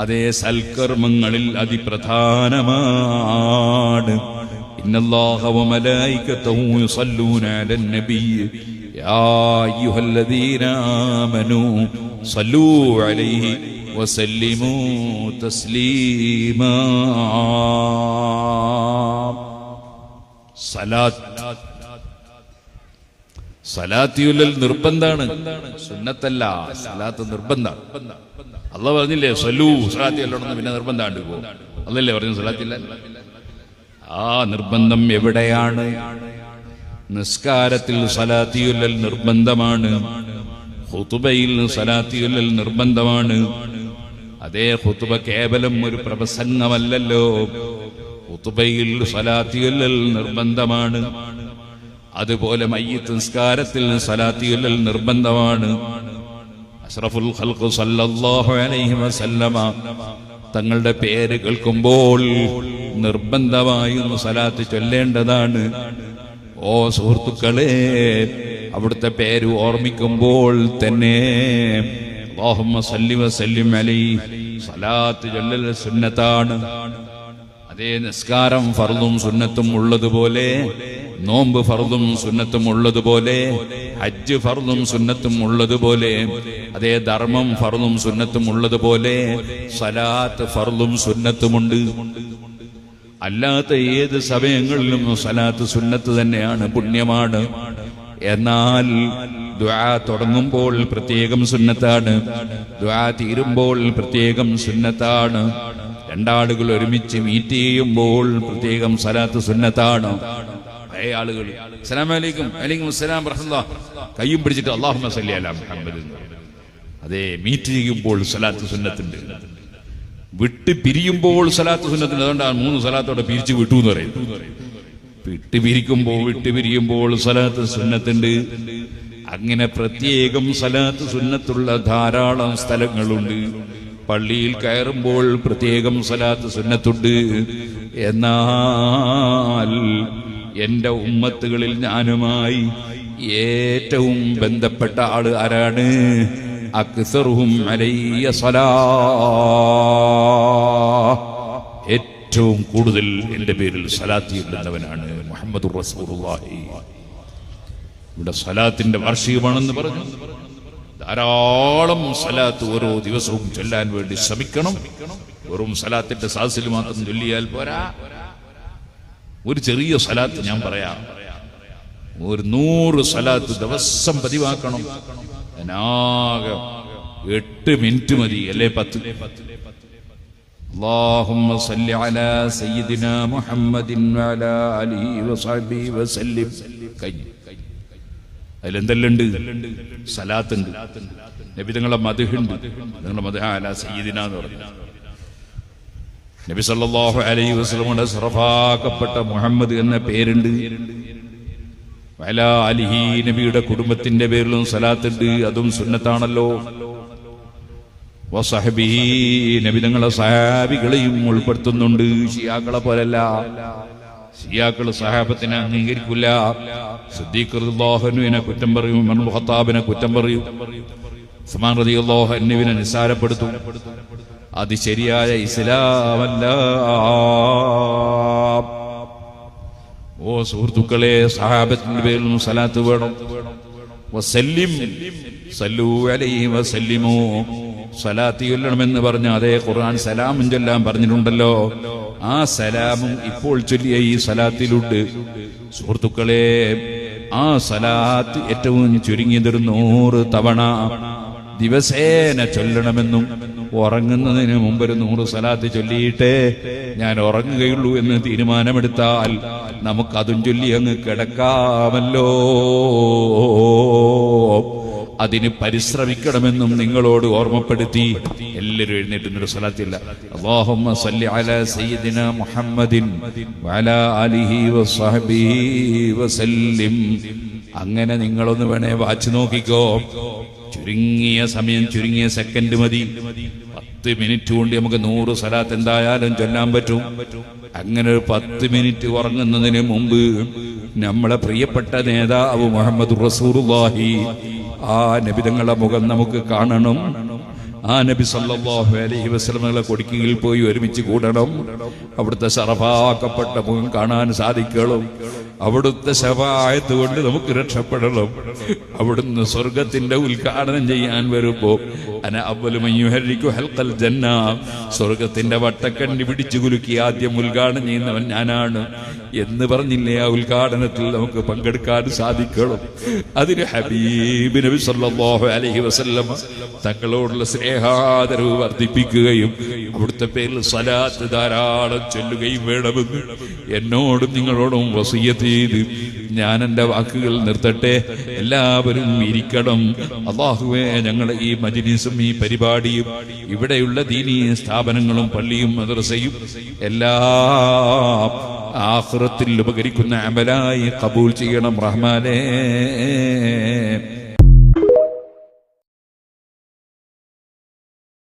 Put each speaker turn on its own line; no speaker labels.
അതേ സൽക്കർമ്മങ്ങളിൽ അതിപ്രധാനമാണ്. ഇന്നല്ലാഹ വ മലായികതഹു യുസല്ലൂന അലൻ നബിയ്യ് യാ അയ്യുഹല്ലദീന ആമനൂ സല്ലൂ അലൈഹി വസല്ലിമൂ തസ്ലീമാ. സലാത്തിയുൽ നിർബന്ധാണ്, സുന്നത്തല്ല. സലാത്ത് നിർബന്ധാണ്. അള്ളാഹ് പറഞ്ഞില്ലേ സല്ലൂ സലാത്തി അല്ലോണെന്ന്, പിന്നെ നിർബന്ധാണ്ട് പോ അല്ലല്ലേ പറഞ്ഞു സലാത്തില്ല. ആ നിർബന്ധം എവിടെയാണ്? നിസ്കാരത്തിൽ സലാത്തിയുൽ നിർബന്ധമാണ്, ഖുതുബയിൽ സലാത്തിയുൽ നിർബന്ധമാണ്. അതേ ഖുതുബ കേവലം ഒരു പ്രസംഗമല്ലല്ലോ, ഖുതുബയിൽ സലാത്തിയുൽ നിർബന്ധമാണ്. അതുപോലെ മയ്യിത്ത് നിസ്കാരത്തിൽ സലാത്തിയുൽ നിർബന്ധമാണ്. അഷ്റഫുൽ ഖൽഖ് സല്ലല്ലാഹു അലൈഹി വസല്ലമ തങ്ങളുടെ പേര് കേൾക്കുമ്പോൾ നിർബന്ധമായും സലാത്ത് ചൊല്ലേണ്ടതാണ്. ഓ സുഹൃത്തുക്കളെ, അവിടുത്തെ പേര് ഓർമ്മിക്കുമ്പോൾ തന്നെ അല്ലാഹുമ്മ സല്ലി വസല്ലിം അലൈഹി സലാത്ത് ചൊല്ലൽ സുന്നത്താണ്. അതേ നിസ്കാരം ഫർളും സുന്നത്തും ഉള്ളതുപോലെ, നോമ്പ് ഫർളും സുന്നത്തും ഉള്ളതുപോലെ, ഹജ്ജ് ഫർളും സുന്നത്തും ഉള്ളതുപോലെ, അതേ ധർമ്മം ഫർളും സുന്നത്തും ഉള്ളതുപോലെ സലാത്ത് ഫർളും സുന്നത്തുമുണ്ട്. അല്ലാത്ത ഏത് സമയങ്ങളിലും സലാത്ത് സുന്നത്ത് തന്നെയാണ്, പുണ്യമാണ്. എന്നാൽ ദുആ തുടങ്ങുമ്പോൾ പ്രത്യേകം സുന്നത്താണ്, ദുആ തീരുമ്പോൾ പ്രത്യേകം സുന്നത്താണ്. രണ്ടാളുകൾ ഒരുമിച്ച് മീറ്റ് ചെയ്യുമ്പോൾ പ്രത്യേകം സലാത്ത് സുന്നത്താണ്. പഴയ ആളുകൾ അസ്സലാമു അലൈക്കും വലൈക്കും അസ്സലാം റഹ്മത്തുള്ളാഹി കയ്യും പിടിച്ചിട്ട് അല്ലാഹുമ്മ സല്ലി അലാ മുഹമ്മദ്. അതേ മീറ്റ് ചെയ്യുമ്പോൾ സലാത്ത് സുന്നത്തുണ്ട്, വിട്ട് പിരിയുമ്പോൾ സലാത്ത് സുന്നത്തുണ്ട്. അതുകൊണ്ടാണ് 3 സലാത്തോടെ പിരിച്ചു വിട്ടു എന്ന് പറയുന്നത്. വിട്ട് പിരിയുമ്പോൾ സലാത്ത് സുന്നത്തുണ്ട്. അങ്ങനെ പ്രത്യേകം സലാത്ത് സുന്നത്തുള്ള ധാരാളം സ്ഥലങ്ങളുണ്ട്. പള്ളിയിൽ കയറുമ്പോൾ പ്രത്യേകം സലാത്ത് സുന്നത്തുണ്ട്. എന്നാൽ എന്റെ ഉമ്മത്തുകളിൽ ഞാനുമായി ഏറ്റവും ബന്ധപ്പെട്ട ആള് ആരാണ്? അക്സറുഹും അലയ്യ സലാ, ഏറ്റവും കൂടുതൽ എന്റെ പേരിൽ സലാത്ത് ചൊല്ലുന്നവനാണ് മുഹമ്മദുർ റസൂലുള്ളാഹി. ഇവിടെ സലാത്തിന്റെ വാർഷികമാണെന്ന് പറഞ്ഞു. ധാരാളം സലാത്ത് ഓരോ ദിവസവും ചൊല്ലാൻ വേണ്ടി ശ്രമിക്കണം. വെറും സലാത്തിന്റെ സാസിൽ മാത്രം ചൊല്ലിയാൽ പോരാ. ഒരു ചെറിയ സലാത്ത് ഞാൻ പറയാം, ഒരു 100 സലാത്ത് ദിവസം പതിവാക്കണം. അതിനാകെ 8 മിനിറ്റ് മതി, അല്ലേ 10. اللهم صل على سيدنا محمد وعلى آله وصحبه وسلم. അതിലെന്തെല്ലാം ഉണ്ട്? സലാത്തുണ്ട്, നബി തങ്ങളുടെ മദ്ഹുണ്ട്. നിങ്ങളുടെ മദ്ഹ അലാ സയ്യിദിന എന്ന് പറഞ്ഞു. നബി സല്ലല്ലാഹു അലൈഹി വസല്ലമയുടെ സറഫാക്കപ്പെട്ട മുഹമ്മദ് എന്ന പേരുണ്ട്. വഅലാ ആലിഹി, നബിയുടെ കുടുംബത്തിന്റെ പേരിലും സലാത്തുണ്ട്, അതും സുന്നത്താണല്ലോ. വസഹബിഹി, നബി തങ്ങളുടെ സഹാബികളെയും ഉൾപ്പെടുത്തുന്നുണ്ട്. ഷിയാക്കളെ പോലല്ല, ഷിയാക്കൾ സഹാബത്തിനെ അംഗീകരിക്കില്ല. സിദ്ദീഖ് റളിയല്ലാഹു അൻഹുവിനെ കുറ്റം പറയും, ഉമർ ഇബ്നുൽ ഖത്താബിനെ കുറ്റം പറയും, ഉസ്മാൻ റളിയല്ലാഹു അൻഹുവിനെ നിസ്സാരപ്പെടുത്തും. അത് ശരിയായ ഇസ്ലാമല്ല. ഓ സുഹൃത്തുക്കളെ, സഹാബത്തിന്റെ പേരിൽ സലാത്ത് വേണം. വസല്ലിം സല്ലൂ അലൈഹി വസല്ലിമൂ, സലാത്ത് ചൊല്ലണമെന്ന് പറഞ്ഞ അതേ ഖുർആൻ സലാമും ചൊല്ലാൻ പറഞ്ഞിട്ടുണ്ടല്ലോ. ആ സലാമും ഇപ്പോൾ ചൊല്ലിയ ഈ സലാത്തിലുണ്ട്. സുഹൃത്തുക്കളെ, ആ സലാത്ത് ഏറ്റവും ചുരുങ്ങിയതൊരു 100 തവണ ദിവസേന ചൊല്ലണമെന്നും, ഉറങ്ങുന്നതിന് മുമ്പ് ഒരു 100 സലാത്ത് ചൊല്ലിയിട്ടേ ഞാൻ ഉറങ്ങുകയുള്ളൂ എന്ന് തീരുമാനമെടുത്താൽ നമുക്കതും ചൊല്ലി അങ്ങ് കിടക്കാമല്ലോ. അതിന് പരിശ്രമിക്കണമെന്നും നിങ്ങളോട് ഓർമ്മപ്പെടുത്തി എല്ലാവരും എഴുന്നേറ്റുന്നൊരു സലാത്തില്ല. അല്ലാഹുമ്മ സല്ലി അലാ സയ്യിദിന മുഹമ്മദിൻ വഅലാ ആലിഹി വസ്സഹബിഹി വസല്ലിം. അങ്ങനെ നിങ്ങളൊന്ന് വേണേ വാച്ച് നോക്കിക്കോ. ചുരുങ്ങിയ സമയം, ചുരുങ്ങിയ സെക്കൻഡ് മതി. 10 മിനിറ്റ് കൊണ്ട് നമുക്ക് 100 സലാത്ത് എന്തായാലും ചൊല്ലാൻ പറ്റും. അങ്ങനെ ഒരു 10 മിനിറ്റ് ഉറങ്ങുന്നതിന് മുമ്പ് നമ്മളെ പ്രിയപ്പെട്ട നേതാവ് മുഹമ്മദ് റസൂലുള്ളാഹി, ആ നബി തങ്ങളുടെ മുഖം നമുക്ക് കാണണം. ആ നബി സല്ലല്ലാഹു അലൈഹി വസല്ലമയുടെ കൊടിക്കീഴിൽ പോയി ഒരുമിച്ച് കൂടണം. അവിടുത്തെ ശറഫാക്കപ്പെട്ട മുഖം കാണാൻ സാധിക്കണം. അവിടുത്തെ ശഫാഅത്ത് കൊണ്ട് നമുക്ക് രക്ഷപ്പെടണം. അവിടുന്ന് സ്വർഗത്തിന്റെ ഉദ്ഘാടനം ചെയ്യാൻ വരുമ്പോ അന അവ്വലു മൻ യുഹർരികു ഹൽഖൽ ജന്ന, സ്വർഗത്തിന്റെ വട്ടക്കണ്ണി പിടിച്ചു കുലുക്കി ആദ്യം ഉദ്ഘാടനം ചെയ്യുന്നവൻ ഞാനാണ് എന്ന് പറഞ്ഞില്ലേ? ആ ഉദ്ഘാടനത്തിൽ നമുക്ക് പങ്കെടുക്കാൻ സാധിക്കണം. അതിന് ഹബീബ് നബി സല്ലല്ലാഹു അലൈഹി വസല്ലം തങ്ങളോടുള്ള സ്നേഹാദരവ് വർദ്ധിപ്പിക്കുകയും അവിടുത്തെ പേരിൽ സ്വലാത്ത് ധാരാളം ചൊല്ലുകയും വേണമെന്ന് എന്നോടും നിങ്ങളോടും വസിയ്യത്ത് ചെയ്ത് ഞാൻ എൻ്റെ വാക്കുകൾ നിർത്തട്ടെ. എല്ലാവരും ഇരിക്കണം. അല്ലാഹുവേ, ഞങ്ങളുടെ ഈ മജ്‌ലിസും ഈ പരിപാടിയും ഇവിടെയുള്ള ദീനീ സ്ഥാപനങ്ങളും പള്ളിയും മദ്രസയും എല്ലാം ആഖിറത്തിൽ ഉപകരിക്കുന്ന അമലായി ഖബൂൽ ചെയ്യണം റഹ്മാനേ.